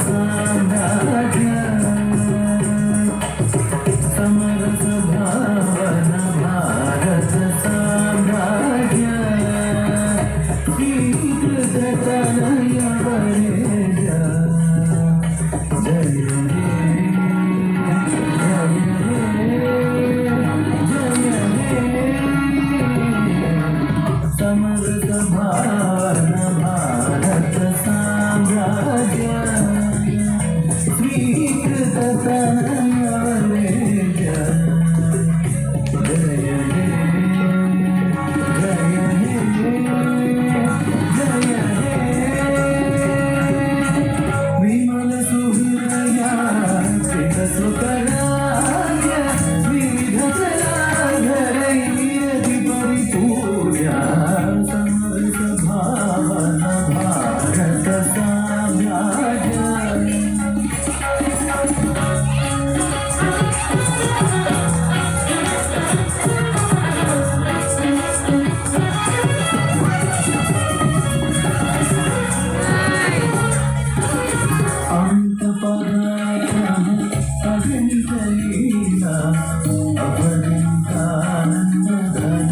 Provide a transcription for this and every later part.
साम्राज्य समरस भावन भारत साम्राज्य स्वीकृत तनय वरेण्य जय समरस भावन भारत साम्राज्य स्वीकृत तनय वरेण्य जय विमल सुहृदया चित सुकराय विविध कलाधरैरधि परिपूर्या समरस भावन भारत साम्राज्य अंतपराक्रम अगणितलीला अपरिमितानंद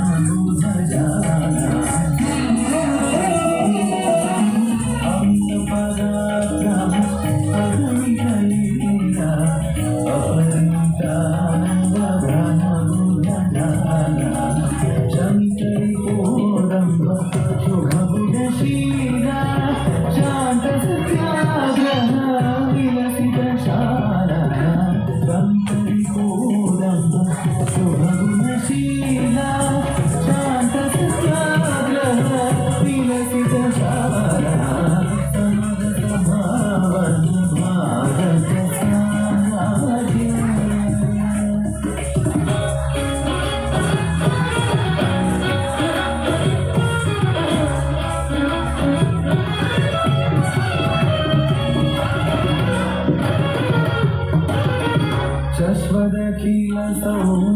घनबुधजाला अंतपराक्रम अगणितलीला अपरिमितानंद घनबुधजाला शमितैकोरम्भ शुभबुधशीला शांत सत्याग्रह विलसित शाला शमितैकोरम्भ शुभबुधशीला शांत सत्याग्रह विलसित शाला समरस भावन भारत साम्राज्य शश्वतखिल सौ